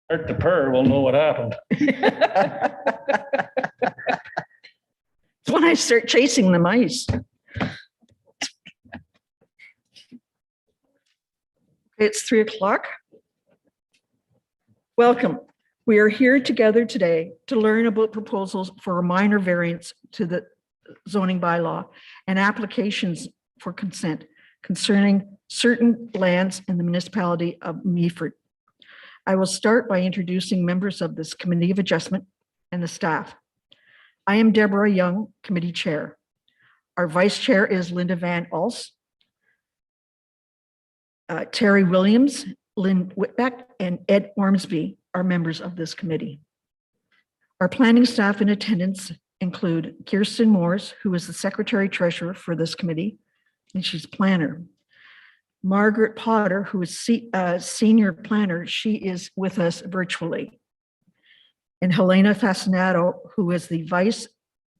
Start the purr, we'll know what happened. It's when I start chasing the mice. It's 3:00. Welcome. We are here together today to learn about proposals for a minor variance to the zoning bylaw and applications for consent concerning certain lands in the municipality of Meaford. I will start by introducing members of this Committee of Adjustment and the staff. I am Deborah Young, Committee Chair. Our Vice Chair is Linda Van Als. Terry Williams, Lynn Whitbeck, and Ed Ormsby are members of this committee. Our planning staff in attendance include Kirsten Moores, who is the Secretary Treasurer for this committee, and she's planner. Margaret Potter, who is Senior Planner, she is with us virtually. And Helena Fascinato, who is the Vice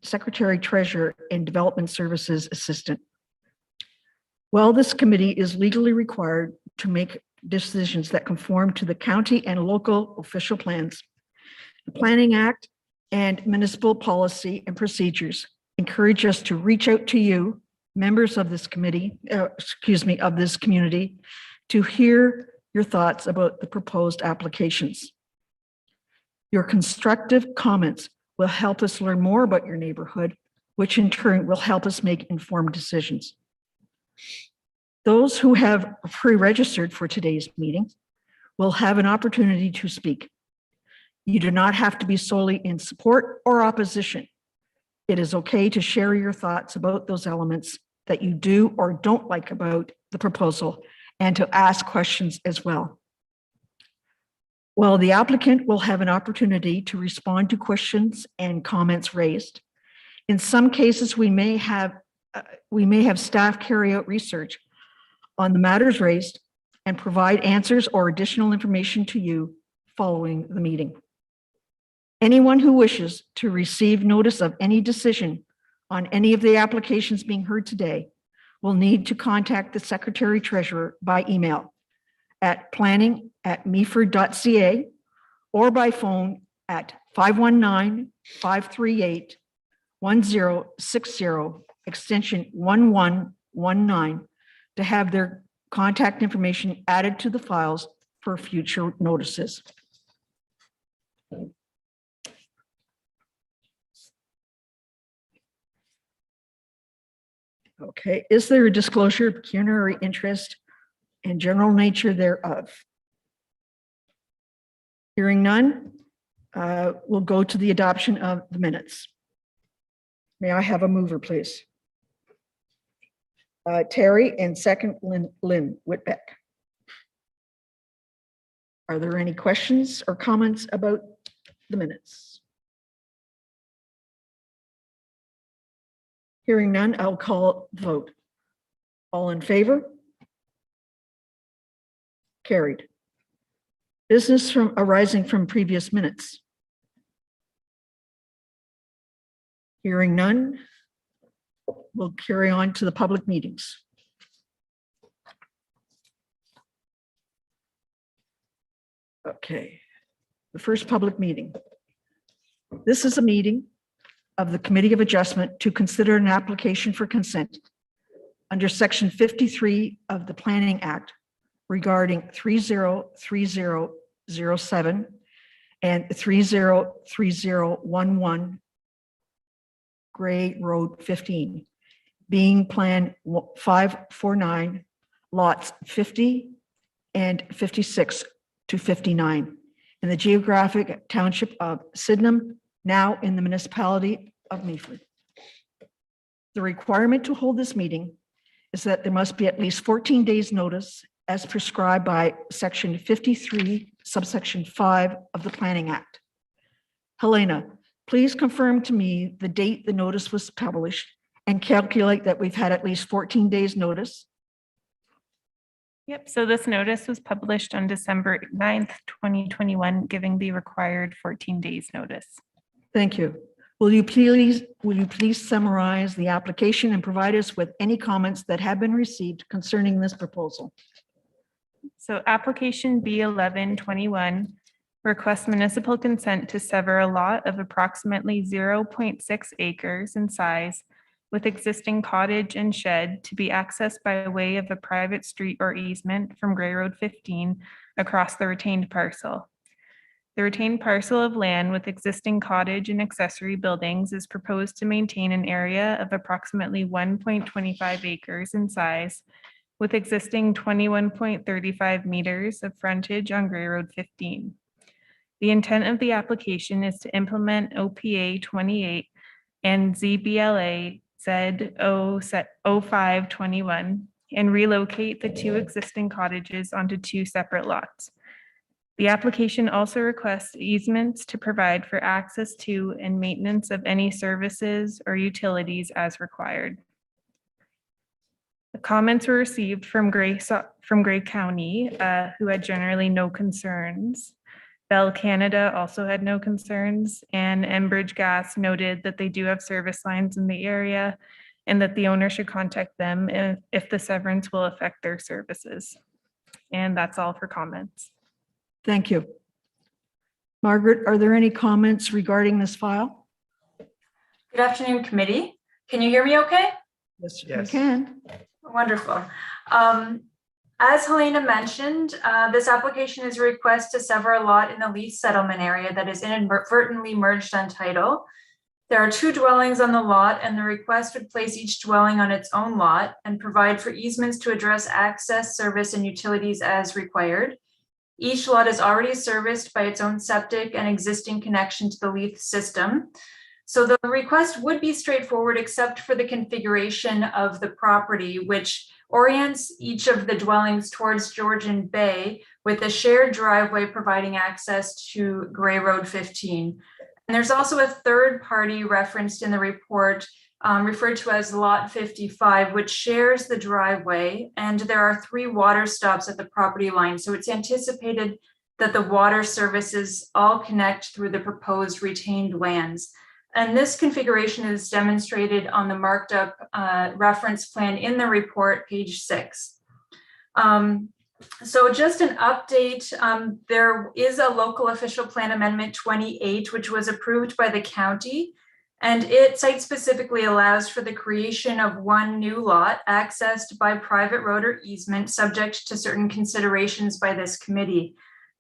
Secretary Treasurer and Development Services Assistant. While this committee is legally required to make decisions that conform to the county and local official plans, the Planning Act and municipal policy and procedures encourage us to reach out to you, members of this committee, of this community, to hear your thoughts about the proposed applications. Your constructive comments will help us learn more about your neighborhood, which in turn will help us make informed decisions. Those who have pre-registered for today's meeting will have an opportunity to speak. You do not have to be solely in support or opposition. It is okay to share your thoughts about those elements that you do or don't like about the proposal and to ask questions as well. While the applicant will have an opportunity to respond to questions and comments raised, in some cases we may have staff carry out research on the matters raised and provide answers or additional information to you following the meeting. Anyone who wishes to receive notice of any decision on any of the applications being heard today will need to contact the Secretary Treasurer by email at planning@meaford.ca or by phone at 519-538-1060, extension 1119, to have their contact information added to the files for future notices. Okay, is there a disclosure of pecuniary interest and general nature thereof? Hearing none, we'll go to the adoption of the minutes. May I have a mover, please? Terry, and second, Lynn Whitbeck. Are there any questions or comments about the minutes? Hearing none, I'll call the vote. All in favor? Carried. Business arising from previous minutes. Hearing none, we'll carry on to the public meetings. Okay, the first public meeting. This is a meeting of the Committee of Adjustment to consider an application for consent under Section 53 of the Planning Act regarding 303007 and 303011 Gray Road 15, being Plan 549, lots 50 and 56 to 59 in the geographic township of Sydenham, now in the municipality of Meaford. The requirement to hold this meeting is that there must be at least 14 days notice as prescribed by Section 53, subsection 5 of the Planning Act. Helena, please confirm to me the date the notice was published and calculate that we've had at least 14 days notice. Yep, so this notice was published on December 9th, 2021, giving the required 14 days notice. Thank you. Will you please summarize the application and provide us with any comments that have been received concerning this proposal? So application B1121 request municipal consent to sever a lot of approximately 0.6 acres in size with existing cottage and shed to be accessed by way of a private street or easement from Gray Road 15 across the retained parcel. The retained parcel of land with existing cottage and accessory buildings is proposed to maintain an area of approximately 1.25 acres in size with existing 21.35 meters of frontage on Gray Road 15. The intent of the application is to implement OPA 28 and ZBLA Z0521 and relocate the two existing cottages onto two separate lots. The application also requests easements to provide for access to and maintenance of any services or utilities as required. The comments were received from Gray County, who had generally no concerns. Bell Canada also had no concerns, and Enbridge Gas noted that they do have service lines in the area and that the owner should contact them if the severance will affect their services. And that's all for comments. Thank you. Margaret, are there any comments regarding this file? Good afternoon, committee. Can you hear me okay? Yes, we can. Wonderful. As Helena mentioned, this application is a request to sever a lot in the lease settlement area that is inadvertently merged on title. There are two dwellings on the lot, and the request would place each dwelling on its own lot and provide for easements to address access, service, and utilities as required. Each lot is already serviced by its own septic and existing connection to the lease system. So the request would be straightforward except for the configuration of the property, which orients each of the dwellings towards Georgian Bay with a shared driveway providing access to Gray Road 15. And there's also a third party referenced in the report referred to as Lot 55, which shares the driveway. And there are 3 water stops at the property line. So it's anticipated that the water services all connect through the proposed retained lands. And this configuration is demonstrated on the marked up reference plan in the report, page 6. So just an update, there is a local official plan amendment 28, which was approved by the county, and it site specifically allows for the creation of 1 new lot accessed by private road or easement subject to certain considerations by this committee.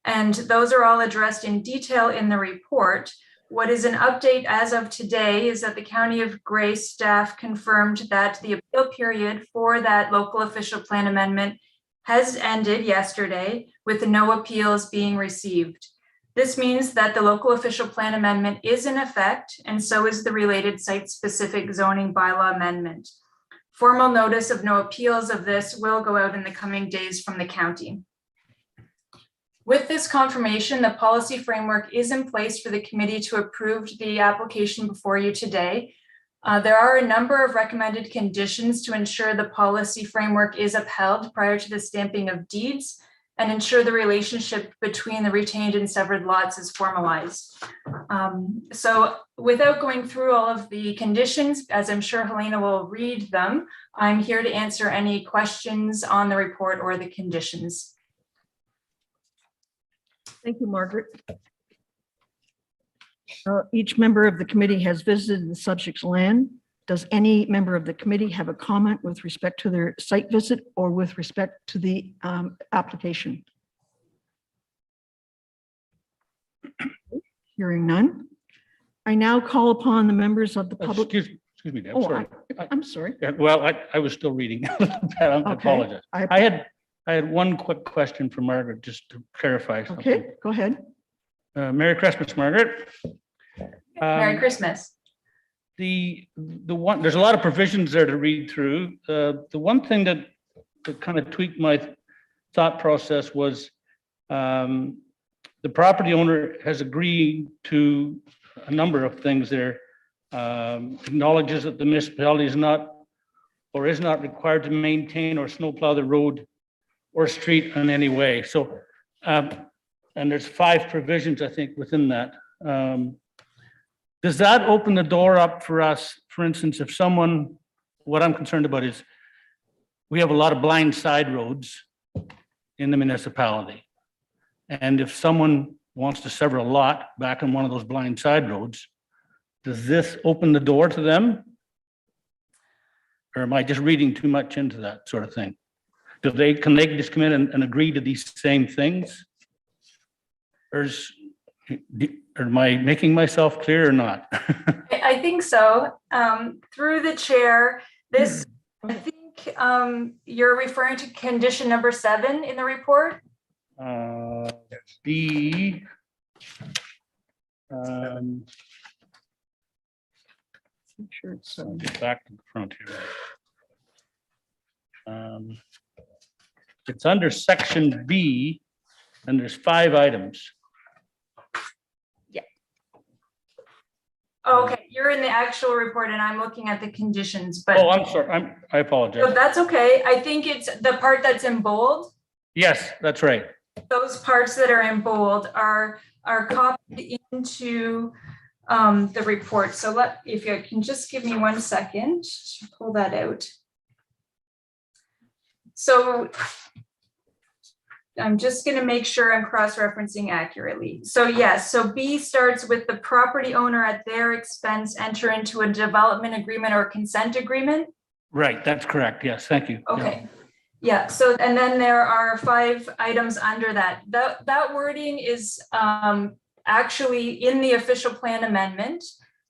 And those are all addressed in detail in the report. What is an update as of today is that the County of Gray staff confirmed that the appeal period for that local official plan amendment has ended yesterday with no appeals being received. This means that the local official plan amendment is in effect, and so is the related site-specific zoning bylaw amendment. Formal notice of no appeals of this will go out in the coming days from the county. With this confirmation, the policy framework is in place for the committee to approve the application before you today. There are a number of recommended conditions to ensure the policy framework is upheld prior to the stamping of deeds and ensure the relationship between the retained and severed lots is formalized. So without going through all of the conditions, as I'm sure Helena will read them, I'm here to answer any questions on the report or the conditions. Thank you, Margaret. Each member of the committee has visited the subject's land. Does any member of the committee have a comment with respect to their site visit or with respect to the application? Hearing none. I now call upon the members of the public. Excuse me, Deb, Oh, sorry. I'm sorry. Yeah, well, I was still reading. I apologize. I had one quick question for Margaret, just to clarify something. Okay, go ahead. Merry Christmas, Margaret. Merry Christmas. The one, there's a lot of provisions there to read through. The one thing that kind of tweaked my thought process was the property owner has agreed to a number of things there. Acknowledges that the municipality is not required to maintain or snowplow the road or street in any way. So, and there's 5 provisions, I think, within that. Does that open the door up for us? For instance, if someone, what I'm concerned about is we have a lot of blind side roads in the municipality. And if someone wants to sever a lot back on one of those blind side roads, does this open the door to them? Or am I just reading too much into that sort of thing? Can they just come in and agree to these same things? Or am I making myself clear or not? I think so. Through the chair, this, I think you're referring to condition number 7 in the report. B. Sure it's, I'll get back to the front here. It's under section B, and there's 5 items. Okay, you're in the actual report and I'm looking at the conditions, but Oh, I'm sorry. I so apologize. that's okay. I think it's the part that's in bold. Yes, that's right. Those parts that are in bold are copied into the report. So if you can just give me 1 second to pull that out. So I'm just going to make sure I'm cross-referencing accurately. So yes, so B starts with the property owner at their expense enter into a development agreement or consent agreement. Right, that's correct. Yes, thank you. Okay. Yeah, so and then there are 5 items under that. That wording is actually in the official plan amendment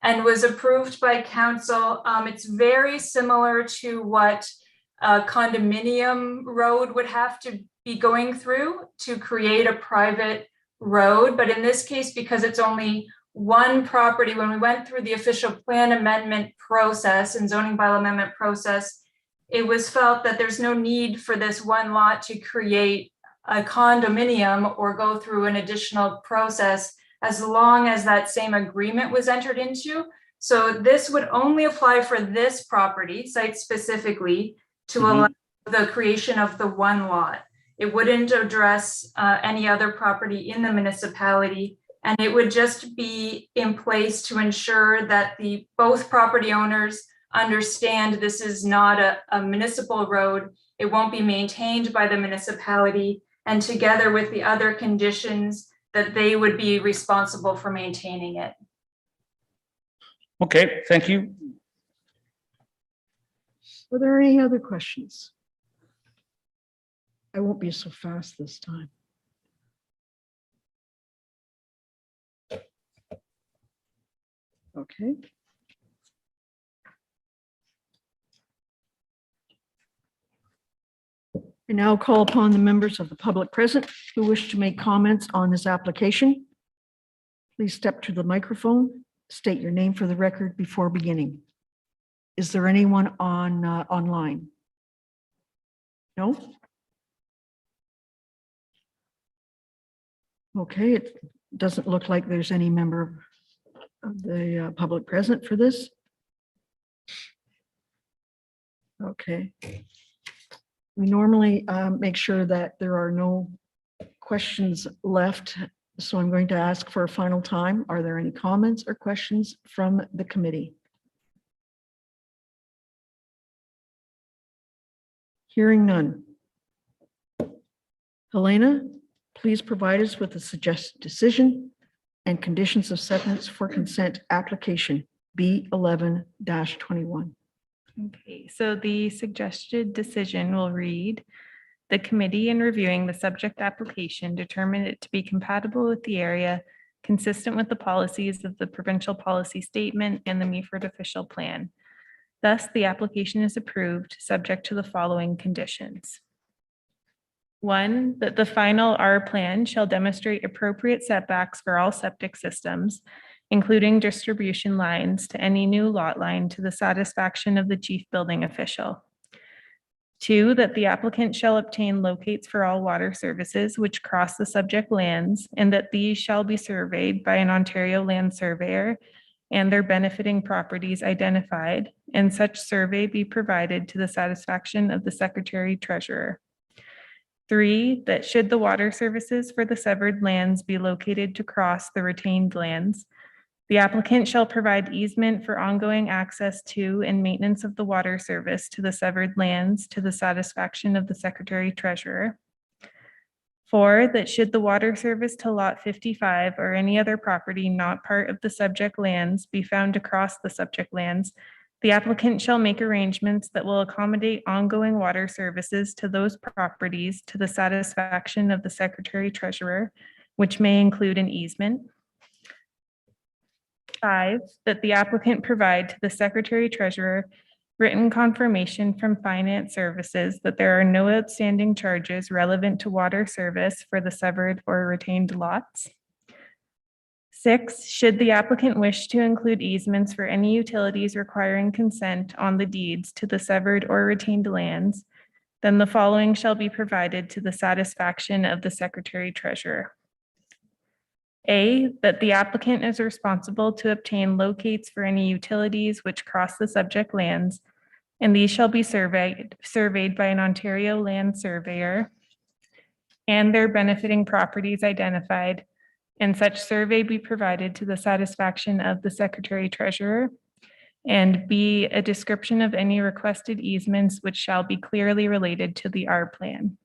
and was approved by council. It's very similar to what a condominium road would have to be going through to create a private road. But in this case, because it's only one property, when we went through the official plan amendment process and zoning bylaw amendment process, it was felt that there's no need for this one lot to create a condominium or go through an additional process as long as that same agreement was entered into. So this would only apply for this property site specifically to allow the creation of the one lot. It wouldn't address any other property in the municipality, and it would just be in place to ensure that both property owners understand this is not a municipal road. It won't be maintained by the municipality, and together with the other conditions that they would be responsible for maintaining it. Okay, thank you. Were there any other questions? I won't be so fast this time. Okay. I now call upon the members of the public present who wish to make comments on this application. Please step to the microphone, state your name for the record before beginning. Is there anyone online? No? Okay, it doesn't look like there's any member of the public present for this. Okay. We normally make sure that there are no questions left, so I'm going to ask for a final time. Are there any comments or questions from the committee? Hearing none. Helena, please provide us with the suggested decision and conditions of acceptance for consent application B11-21. Okay, so the suggested decision will read, the committee in reviewing the subject application determined it to be compatible with the area, consistent with the policies of the provincial policy statement and the Meaford official plan. Thus, the application is approved, subject to the following conditions. 1, that the final R plan shall demonstrate appropriate setbacks for all septic systems, including distribution lines to any new lot line to the satisfaction of the chief building official. 2, that the applicant shall obtain locates for all water services which cross the subject lands, and that these shall be surveyed by an Ontario land surveyor and their benefiting properties identified, and such survey be provided to the satisfaction of the Secretary Treasurer. 3, that should the water services for the severed lands be located to cross the retained lands, the applicant shall provide easement for ongoing access to and maintenance of the water service to the severed lands to the satisfaction of the Secretary Treasurer. 4, that should the water service to lot 55 or any other property not part of the subject lands be found to cross the subject lands, the applicant shall make arrangements that will accommodate ongoing water services to those properties to the satisfaction of the Secretary Treasurer, which may include an easement. 5, that the applicant provide to the Secretary Treasurer written confirmation from Finance Services that there are no outstanding charges relevant to water service for the severed or retained lots. 6, should the applicant wish to include easements for any utilities requiring consent on the deeds to the severed or retained lands, then the following shall be provided to the satisfaction of the Secretary Treasurer. A, that the applicant is responsible to obtain locates for any utilities which cross the subject lands, and these shall be surveyed by an Ontario land surveyor, and their benefiting properties identified, and such survey be provided to the satisfaction of the Secretary Treasurer. And B, a description of any requested easements which shall be clearly related to the R plan.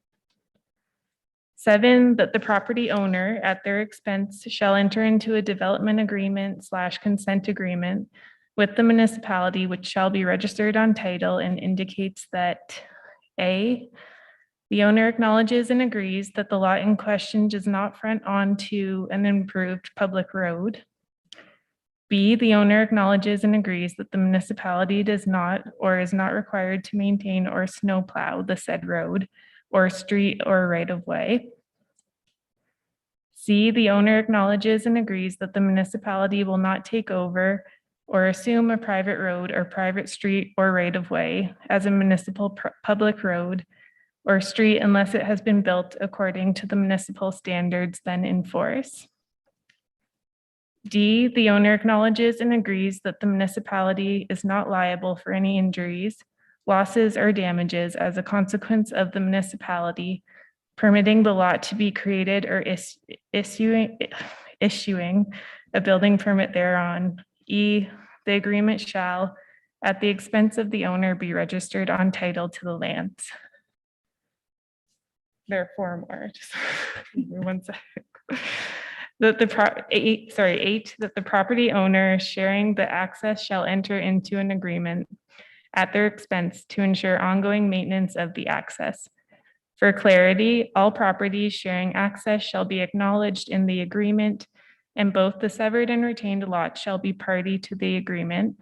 7, that the property owner at their expense shall enter into a development agreement / consent agreement with the municipality, which shall be registered on title and indicates that A, the owner acknowledges and agrees that the lot in question does not front onto an improved public road. B, the owner acknowledges and agrees that the municipality does not or is not required to maintain or snowplow the said road or street or right of way. C, the owner acknowledges and agrees that the municipality will not take over or assume a private road or private street or right of way as a municipal public road or street unless it has been built according to the municipal standards then in force. D, the owner acknowledges and agrees that the municipality is not liable for any injuries, losses, or damages as a consequence of the municipality permitting the lot to be created or issuing a building permit thereon. E, the agreement shall, at the expense of the owner, be registered on title to the lands. There are 4 more. Just give me 1 second. That 8, that the property owner sharing the access shall enter into an agreement at their expense to ensure ongoing maintenance of the access. For clarity, all properties sharing access shall be acknowledged in the agreement, and both the severed and retained lots shall be party to the agreement,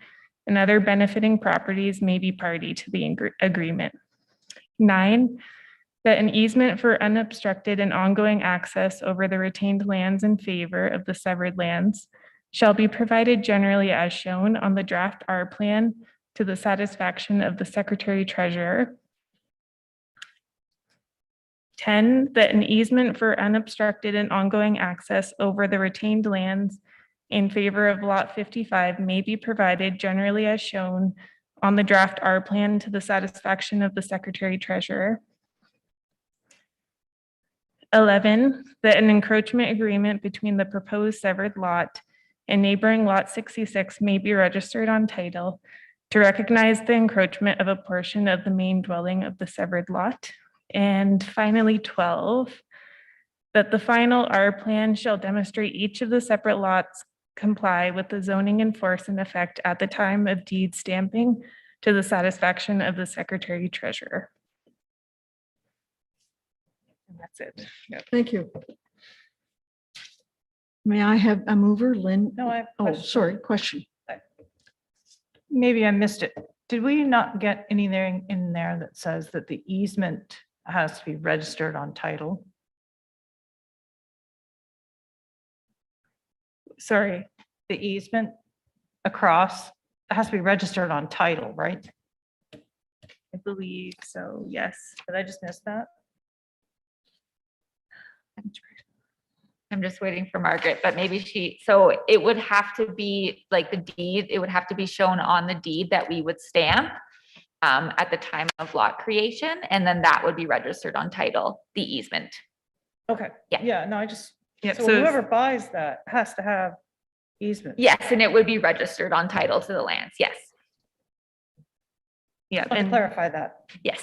and other benefiting properties may be party to the agreement. 9, that an easement for unobstructed and ongoing access over the retained lands in favor of the severed lands shall be provided generally as shown on the draft R plan to the satisfaction of the Secretary Treasurer. 10, that an easement for unobstructed and ongoing access over the retained lands in favor of lot 55 may be provided generally as shown on the draft R plan to the satisfaction of the Secretary Treasurer. 11, that an encroachment agreement between the proposed severed lot and neighboring lot 66 may be registered on title to recognize the encroachment of a portion of the main dwelling of the severed lot. And finally, 12, that the final R plan shall demonstrate each of the separate lots comply with the zoning in force and effect at the time of deed stamping to the satisfaction of the Secretary Treasurer. And that's it. Yep. Thank you. May I have a mover, Lynn? No, I have a Oh, question. sorry, question. Maybe I missed it. Did we not get anything in there that says that the easement has to be registered on title? Sorry, The easement across, it has to be registered on title, right? I believe so, yes. Did I just miss that? I'm just waiting for Margaret, but maybe so it would have to be like the deed, it would have to be shown on the deed that we would stamp at the time of lot creation, and then that would be registered on title, the easement. Okay. Yeah. Yeah, no, I just, Yep, so so whoever buys that has to have easement. Yes, and it would be registered on title to the lands, yes, yeah, Just want to and clarify that. yes.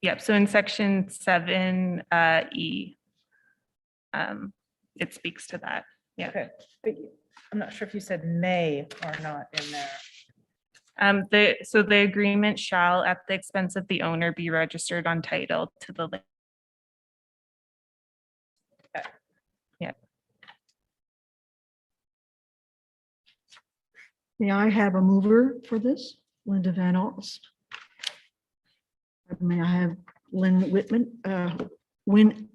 Yep, so in section 7E, it speaks to that. Yeah. Okay, but I'm not sure if you said may or not in there. So the agreement shall, at the expense of the owner, be registered on title to the land. May I have a mover for this? Linda Van Alst. May I have Lynn Whitman, Lynn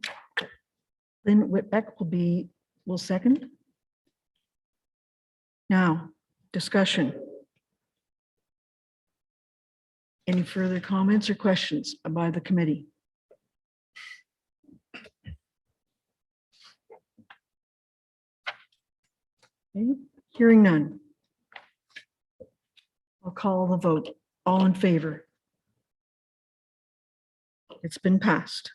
Whitbeck will second. Now, discussion. Any further comments or questions by the committee? Okay, hearing none. I'll call the vote. All in favor? It's been passed.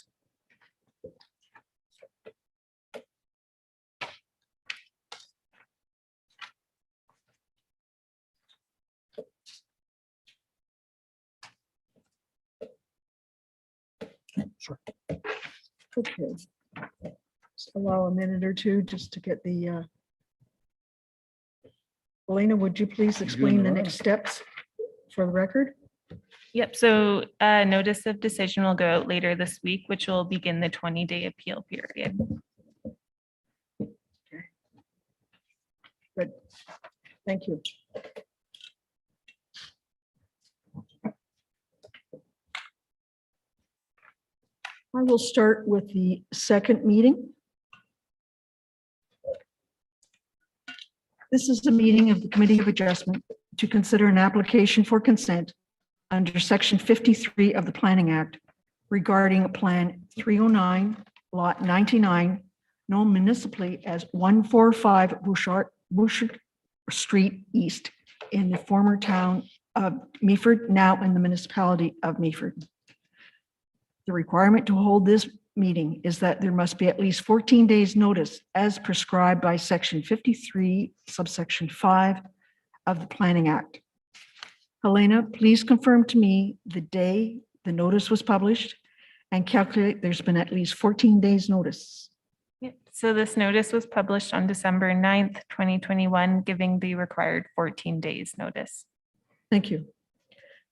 Okay. Just allow a minute or two just to get the Elena, would you please explain the next steps for the record? Yep, so notice of decision will go out later this week, which will begin the 20-day appeal period. Good. Thank you. I will start with the second meeting. This is the meeting of the Committee of Adjustment to consider an application for consent under Section 53 of the Planning Act regarding Plan 309, Lot 99, known municipally as 145 Boucher Street East in the former town of Meaford, now in the municipality of Meaford. The requirement to hold this meeting is that there must be at least 14 days notice as prescribed by Section 53, subsection 5 of the Planning Act. Helena, please confirm to me the day the notice was published and calculate there's been at least 14 days notice. Yep, so this notice was published on December 9th, 2021, giving the required 14 days notice. Thank you.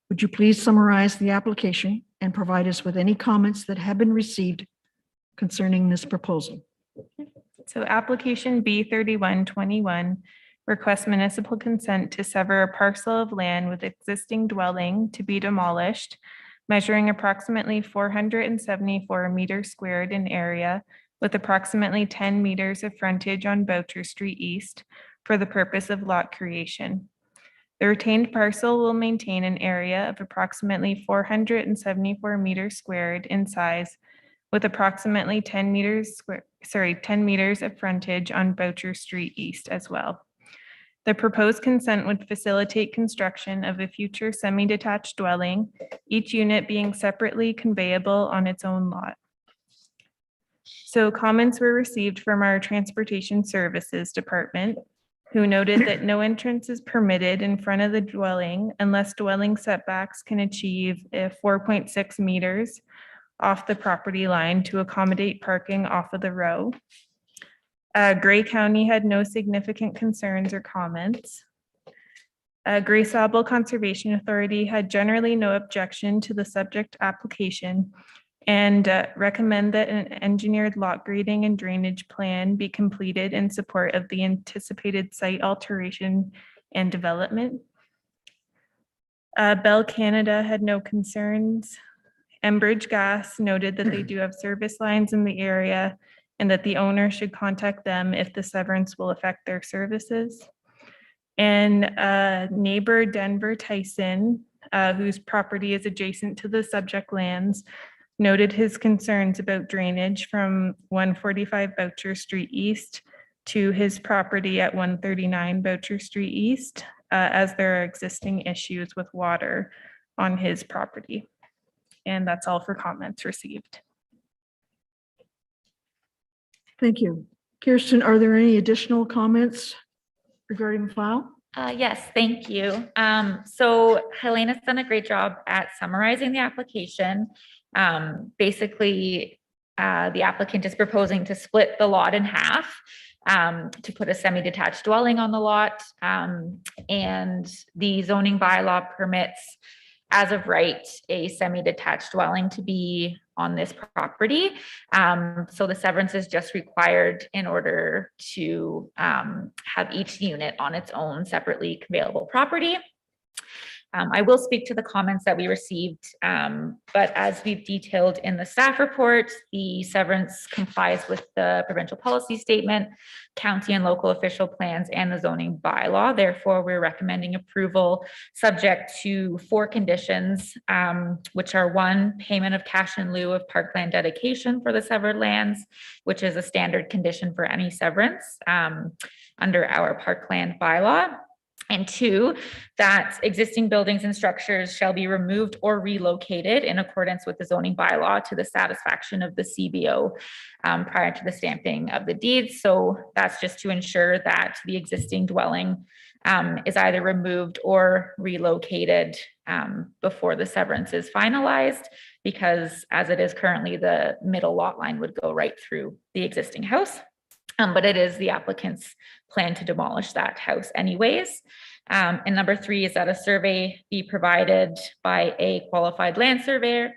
Would you please summarize the application and provide us with any comments that have been received concerning this proposal? So application B3121 requests municipal consent to sever a parcel of land with existing dwelling to be demolished, measuring approximately 474 meters squared in area with approximately 10 meters of frontage on Boucher Street East for the purpose of lot creation. The retained parcel will maintain an area of approximately 474 meters squared in size with approximately 10 meters of frontage on Boucher Street East as well. The proposed consent would facilitate construction of a future semi-detached dwelling, each unit being separately conveyable on its own lot. So comments were received from our Transportation Services Department, who noted that no entrance is permitted in front of the dwelling unless dwelling setbacks can achieve 4.6 meters off the property line to accommodate parking off of the row. Gray County had no significant concerns or comments. Gray Sable Conservation Authority had generally no objection to the subject application and recommend that an engineered lot grading and drainage plan be completed in support of the anticipated site alteration and development. Bell Canada had no concerns. Enbridge Gas noted that they do have service lines in the area and that the owner should contact them if the severance will affect their services. And neighbor Denver Tyson, whose property is adjacent to the subject lands, noted his concerns about drainage from 145 Boucher Street East to his property at 139 Boucher Street East, as there are existing issues with water on his property. And that's all for comments received. Thank you. Kirsten, are there any additional comments regarding the file? Yes, thank you. So Helena's done a great job at summarizing the application. Basically, the applicant is proposing to split the lot in half to put a semi-detached dwelling on the lot. And the zoning bylaw permits, as of right, a semi-detached dwelling to be on this property. So the severance is just required in order to have each unit on its own separately available property. I will speak to the comments that we received, but as we've detailed in the staff report, the severance complies with the provincial policy statement, county and local official plans, and the zoning bylaw. Therefore, we're recommending approval subject to 4 conditions, which are 1, payment of cash in lieu of parkland dedication for the severed lands, which is a standard condition for any severance under our parkland bylaw. And 2, that existing buildings and structures shall be removed or relocated in accordance with the zoning bylaw to the satisfaction of the CBO prior to the stamping of the deeds. So that's just to ensure that the existing dwelling is either removed or relocated before the severance is finalized, because as it is currently, the middle lot line would go right through the existing house. But it is the applicant's plan to demolish that house anyways. And number 3 is that a survey be provided by a qualified land surveyor,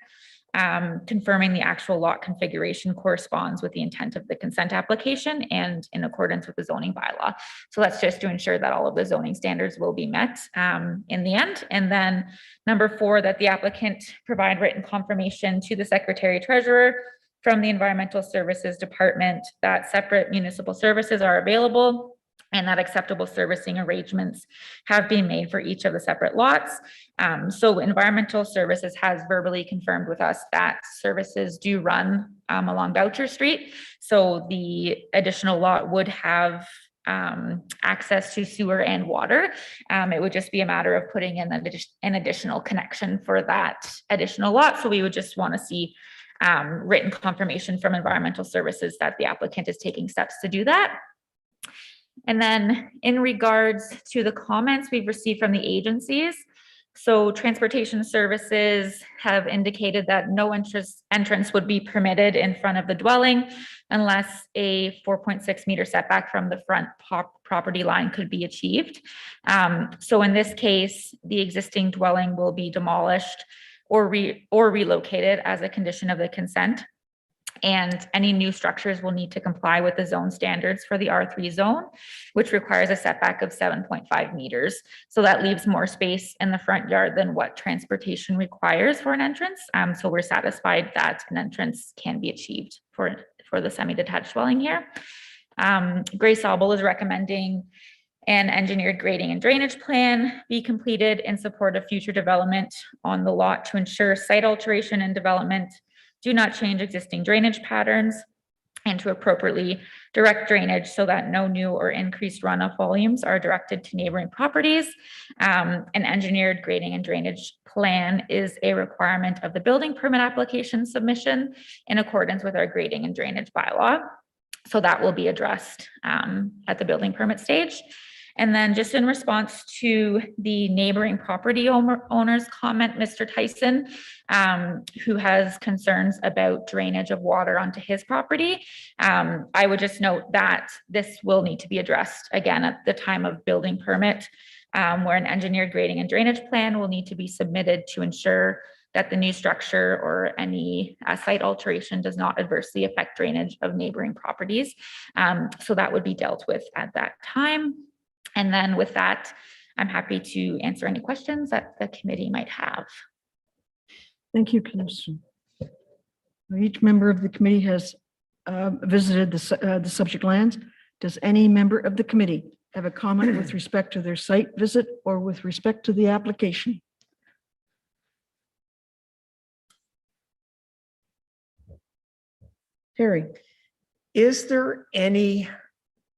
confirming the actual lot configuration corresponds with the intent of the consent application and in accordance with the zoning bylaw. So that's just to ensure that all of the zoning standards will be met in the end. And then number 4, that the applicant provide written confirmation to the Secretary Treasurer from the Environmental Services Department that separate municipal services are available and that acceptable servicing arrangements have been made for each of the separate lots. So Environmental Services has verbally confirmed with us that services do run along Boucher Street. So the additional lot would have access to sewer and water. It would just be a matter of putting in an additional connection for that additional lot. So we would just want to see written confirmation from Environmental Services that the applicant is taking steps to do that. And then in regards to the comments we've received from the agencies, so Transportation Services have indicated that no entrance would be permitted in front of the dwelling unless a 4.6 meter setback from the front property line could be achieved. So in this case, the existing dwelling will be demolished or relocated as a condition of the consent. And any new structures will need to comply with the zone standards for the R3 zone, which requires a setback of 7.5 meters. So that leaves more space in the front yard than what transportation requires for an entrance. So we're satisfied that an entrance can be achieved for the semi-detached dwelling here. Grace Obel is recommending an engineered grading and drainage plan be completed in support of future development on the lot to ensure site alteration and development do not change existing drainage patterns, and to appropriately direct drainage so that no new or increased runoff volumes are directed to neighboring properties. An engineered grading and drainage plan is a requirement of the building permit application submission in accordance with our grading and drainage bylaw. So that will be addressed at the building permit stage. And then just in response to the neighboring property owner's comment, Mr. Tyson, who has concerns about drainage of water onto his property, I would just note that this will need to be addressed again at the time of building permit, where an engineered grading and drainage plan will need to be submitted to ensure that the new structure or any site alteration does not adversely affect drainage of neighboring properties. So that would be dealt with at that time. And then with that, I'm happy to answer any questions that the committee might have. Thank you, Commissioner. Each member of the committee has visited the subject lands. Does any member of the committee have a comment with respect to their site visit or with respect to the application? Terry. Is there any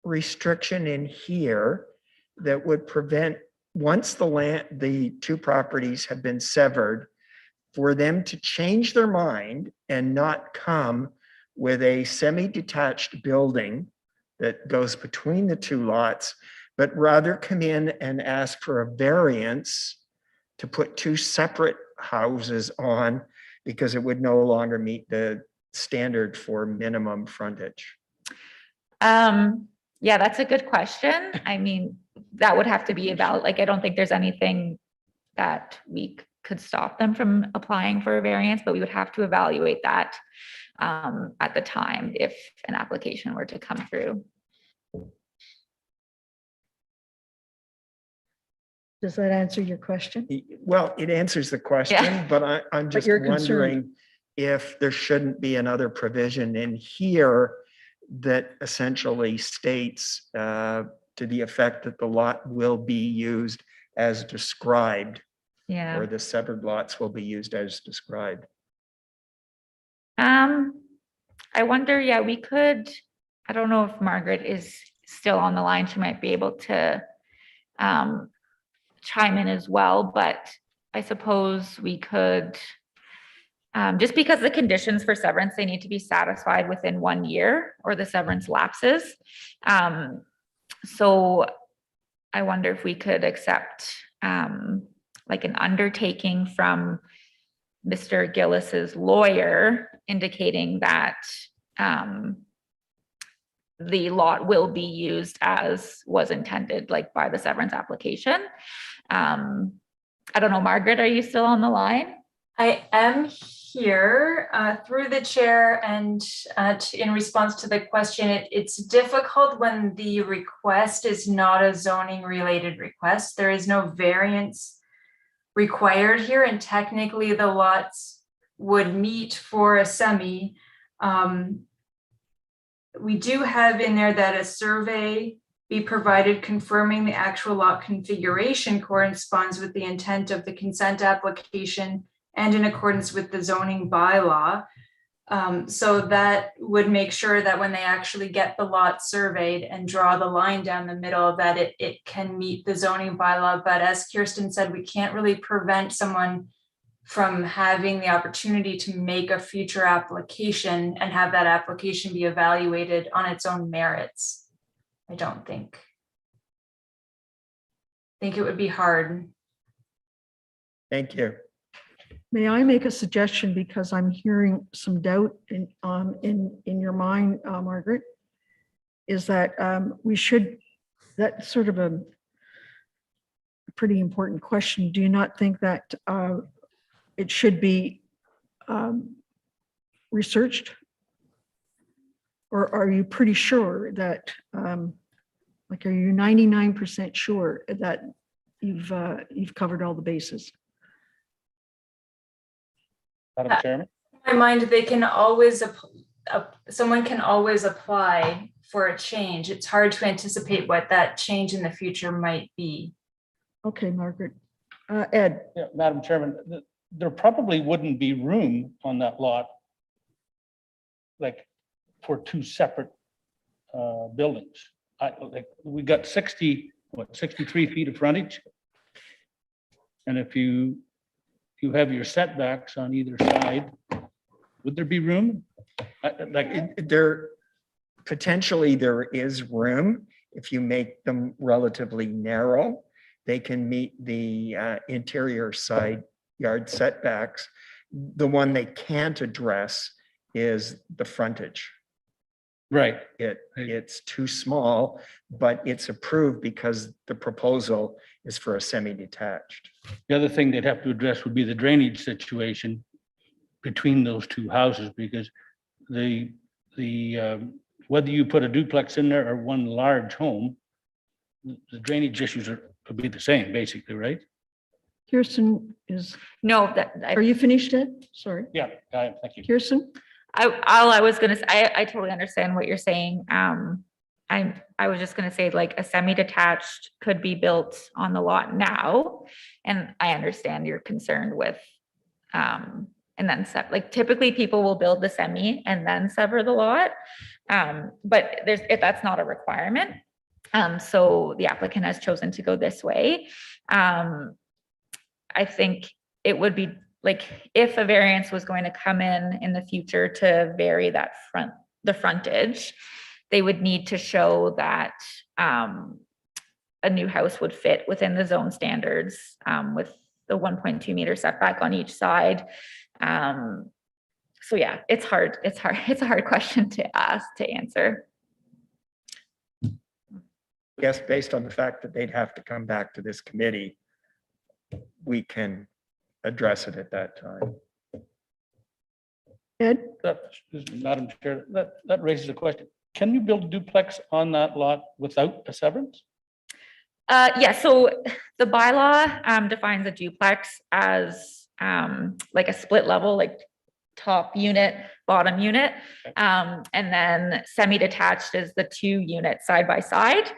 restriction in here that would prevent, once the 2 properties have been severed, for them to change their mind and not come with a semi-detached building that goes between the 2 lots, but rather come in and ask for a variance to put 2 separate houses on because it would no longer meet the standard for minimum frontage? Yeah, that's a good question. I mean, that would have to be about, like, I don't think there's anything that we could stop them from applying for a variance, but we would have to evaluate that at the time if an application were to come through. Does that answer your question? Well, it answers the question, but I'm just you're concerned. wondering if there shouldn't be another provision in here that essentially states to the effect that the lot will be used as described, Yeah. or the severed lots will be used as described. I wonder, yeah, we could, I don't know if Margaret is still on the line. She might be able to chime in as well, but I suppose we could, just because the conditions for severance, they need to be satisfied within 1 year or the severance lapses. So I wonder if we could accept like an undertaking from Mr. Gilas's lawyer indicating that the lot will be used as was intended, like by the severance application. I don't know, Margaret, are you still on the line? I am here through the chair, and in response to the question, it's difficult when the request is not a zoning related request. There is no variance required here, and technically the lots would meet for a semi. We do have in there that a survey be provided confirming the actual lot configuration corresponds with the intent of the consent application and in accordance with the zoning bylaw. So that would make sure that when they actually get the lot surveyed and draw the line down the middle, that it can meet the zoning bylaw. But as Kirsten said, we can't really prevent someone from having the opportunity to make a future application and have that application be evaluated on its own merits. I don't think. I think it would be hard. Thank you. May I make a suggestion, because I'm hearing some doubt in your mind, Margaret, is that we should, that's sort of a pretty important question. Do you not think that it should be researched? Or are you pretty sure that, like, are you 99% sure that you've covered all the bases? Madam Chairman? In my mind, they can always, someone can always apply for a change. It's hard to anticipate what that change in the future might be. Okay, Margaret. Ed? Yeah, Madam Chairman, there probably wouldn't be room on that lot, like, for two separate buildings. Like, we got 63 feet of frontage. And if you have your setbacks on either side, would there be room? There potentially there is room if you make them relatively narrow. They can meet the interior side yard setbacks. The one they can't address is the frontage. Right. It's too small, but it's approved because the proposal is for a semi-detached. The other thing they'd have to address would be the drainage situation between those two houses, because the whether you put a duplex in there or one large home, the drainage issues would be the same, basically, right? Kirsten is, No, are you finished, Ed? Sorry. Yeah, thank you. Kirsten? all I was gonna say, I totally understand what you're saying. I was just gonna say, like, a semi-detached could be built on the lot now. And I understand you're concerned with, and then like, typically people will build the semi and then sever the lot. But that's not a requirement. So the applicant has chosen to go this way. I think it would be, like, if a variance was going to come in the future to vary that the frontage, they would need to show that a new house would fit within the zone standards with the 1.2 meter setback on each side. So yeah, it's hard. It's a hard question to ask, to answer. Yes, based on the fact that they'd have to come back to this committee, we can address it at that time. Ed, Madam Chair, that raises a question. Can you build a duplex on that lot without a severance? Yeah, so the bylaw defines a duplex as like a split level, like top unit, bottom unit. And then semi-detached is the 2 units side by side.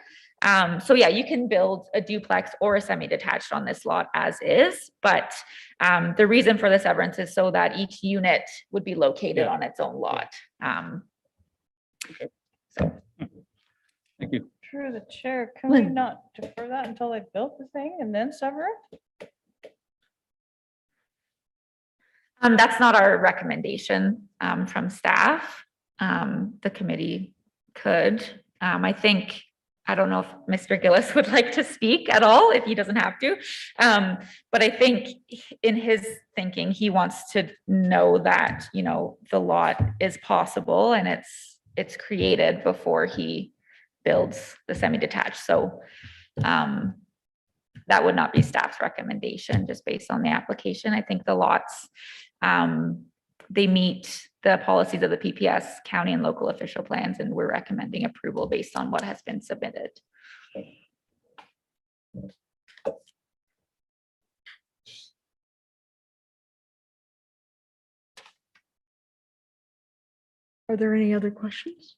So yeah, you can build a duplex or a semi-detached on this lot as is, but the reason for the severance is so that each unit would be located on its own lot. Thank you. Through the chair, can we Lynn. not defer that until they built the thing and then sever it? That's not our recommendation from staff. The committee could. I don't know if Mr. Gilas would like to speak at all, if he doesn't have to. But I think in his thinking, he wants to know that, you know, the lot is possible and it's created before he builds the semi-detached. So that would not be staff's recommendation just based on the application. I think the lots, they meet the policies of the PPS, county and local official plans, and we're recommending approval based on what has been submitted. are there any other questions?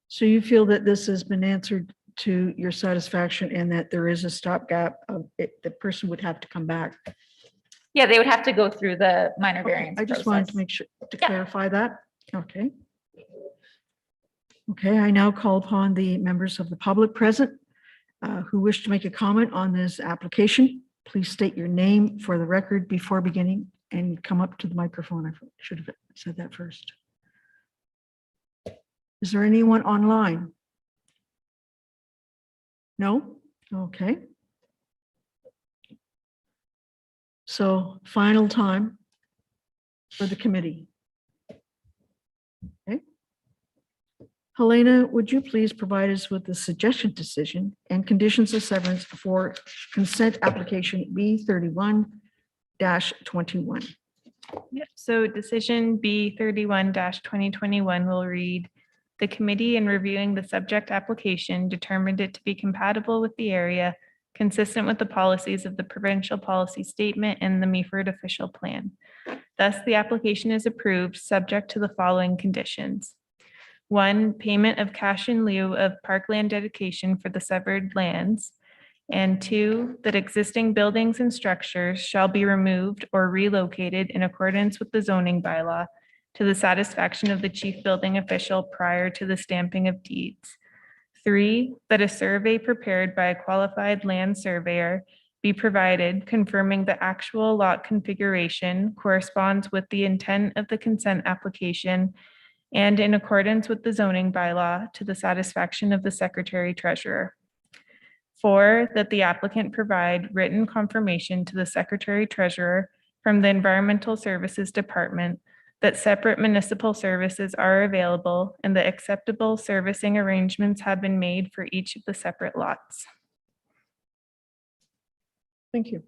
So you feel that this has been answered to your satisfaction and that there is a stopgap of it, the person would have to come back? Yeah, they would have to go through the minor Okay, variance I just wanted to process. make sure, to Yeah. clarify that. Okay. Okay, I now call upon the members of the public present who wish to make a comment on this application. Please state your name for the record before beginning and come up to the microphone. I should have said that first. Is there anyone online? No? Okay. So final time for the committee. Okay. Helena, would you please provide us with the suggestion decision and conditions of severance for consent application B31-21? Yep, so decision B 31-2021 will read, the committee in reviewing the subject application determined it to be compatible with the area, consistent with the policies of the provincial policy statement and the Meaford official plan. Thus, the application is approved, subject to the following conditions. 1, payment of cash in lieu of parkland dedication for the severed lands. And 2, that existing buildings and structures shall be removed or relocated in accordance with the zoning bylaw to the satisfaction of the chief building official prior to the stamping of deeds. 3, that a survey prepared by a qualified land surveyor be provided confirming the actual lot configuration corresponds with the intent of the consent application and in accordance with the zoning bylaw to the satisfaction of the secretary treasurer. 4, that the applicant provide written confirmation to the secretary treasurer from the Environmental Services Department that separate municipal services are available and the acceptable servicing arrangements have been made for each of the separate lots. Thank you.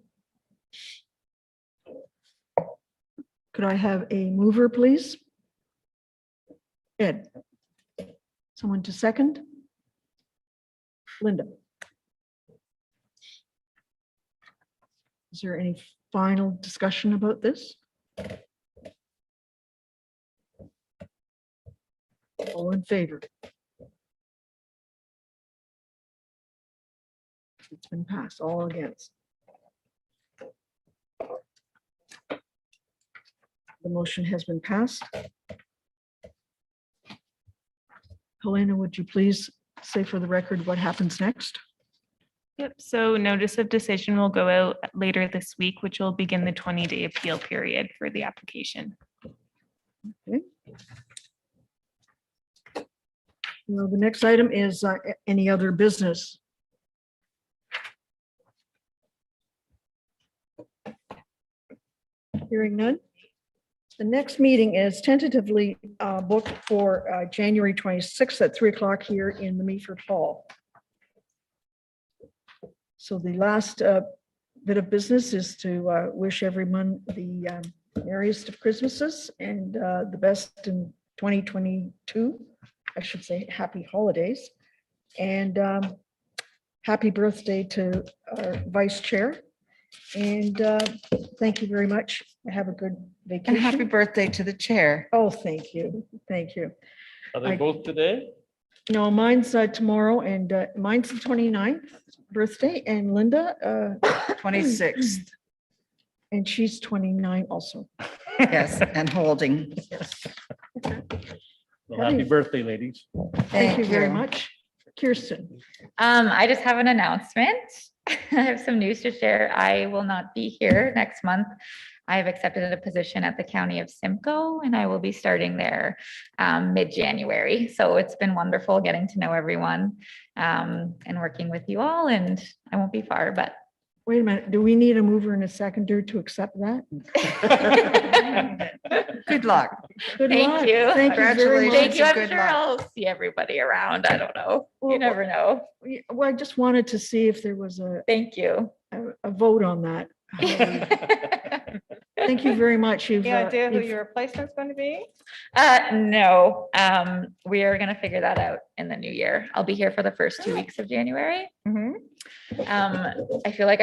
Could I have a mover, please? Ed. Someone to second? Linda. Is there any final discussion about this? All in favor? It's been passed. All against? The motion has been passed. Helena, would you please say for the record what happens next? Yep, so notice of decision will go out later this week, which will begin the 20-day appeal period for the application. Okay. Well, the next item is any other business. Hearing none. The next meeting is tentatively booked for January 26th at 3 o'clock here in the Meaford Hall. So the last bit of business is to wish everyone the merriest of Christmases and the best in 2022. I should say happy holidays. And happy birthday to our vice chair. And thank you very much. Have a good And happy vacation. birthday to the chair. Oh, thank you. Thank you. Are they both today? No, mine's tomorrow and mine's the 29th birthday and Linda, 26th, and she's 29 also. yes, and holding. Well, happy birthday, ladies. Thank you very much. Kirsten. I just have an announcement. I have some news to share. I will not be here next month. I have accepted a position at the County of Simcoe and I will be starting there mid-January. So it's been wonderful getting to know everyone and working with you all, and I won't be far, but Wait a minute, do we need a mover and a seconder to accept that? Good luck. Good Thank luck. you. Thank you very Congratulations. much. thank you. I'm Good sure luck. I'll see everybody around. I don't know. Well, You never know. Well, I just wanted to see if there was Thank you. a vote on that. Thank you very much. You've, Any idea who you've- your replacement's going to be? No, we are gonna figure that out in the new year. I'll be here for the first 2 weeks of January. I feel like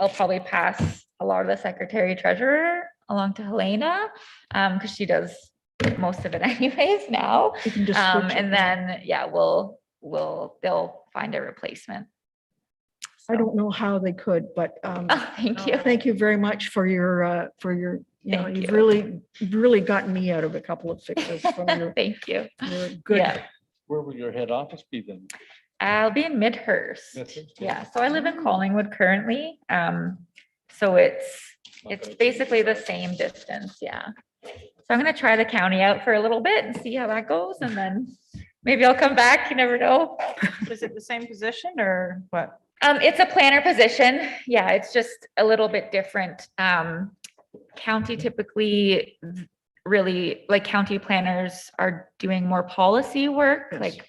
I'll probably pass a lot of the secretary treasurer along to Helena, because she does most of it anyways now. you can just switch it. And then, yeah, they'll find a replacement. I don't know how they could, but Oh, thank you. thank you very much for your, Thank you've you. really gotten me out of a couple of fixes from your Thank you. good. Yeah. Where will your head office be then? I'll be in Midhurst. Midhurst, Yeah, so I live in Collingwood currently. So it's basically the same distance, yeah. So I'm gonna try the county out for a little bit and see how that goes, and then maybe I'll come back, you never know. Is it the same position or what? It's a planner position. Yeah, it's just a little bit different. County typically really, like, county planners are doing more policy work, Yes. like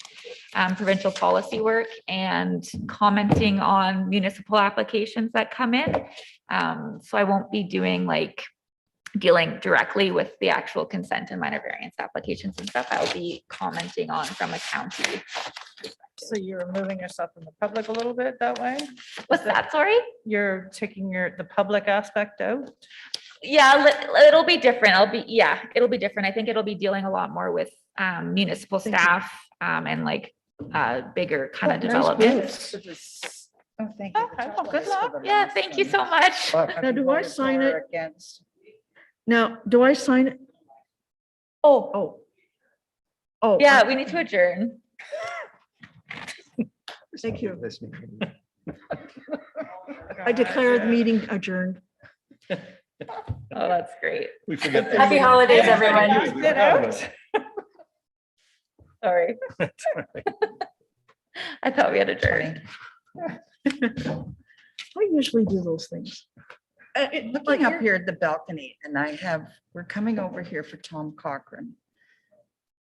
provincial policy work, and commenting on municipal applications that come in. So I won't be dealing dealing directly with the actual consent and minor variance applications and stuff. I'll be commenting on from a county. So you're removing yourself from the public a little bit that way? What's that, sorry? You're taking the public aspect out? Yeah, it'll be different. It'll be different. I think it'll be dealing a lot more with municipal Thank you. staff and bigger kind Oh, of nice developments. boots. Oh, thank you. Okay, well, good luck. Yeah, thank you so much. Now, do I sign it? Against. Now, do I sign it? Oh. Oh. Yeah, we need to adjourn. Thank you. I declare the meeting adjourned. Oh, that's great. We forget. that. Happy holidays, everyone. Get out. Sorry. I thought we had adjourned. I usually do those things. Looking up here at the balcony, and we're coming over here for Tom Cochran.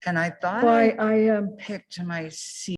And I thought Why, I I picked my seat.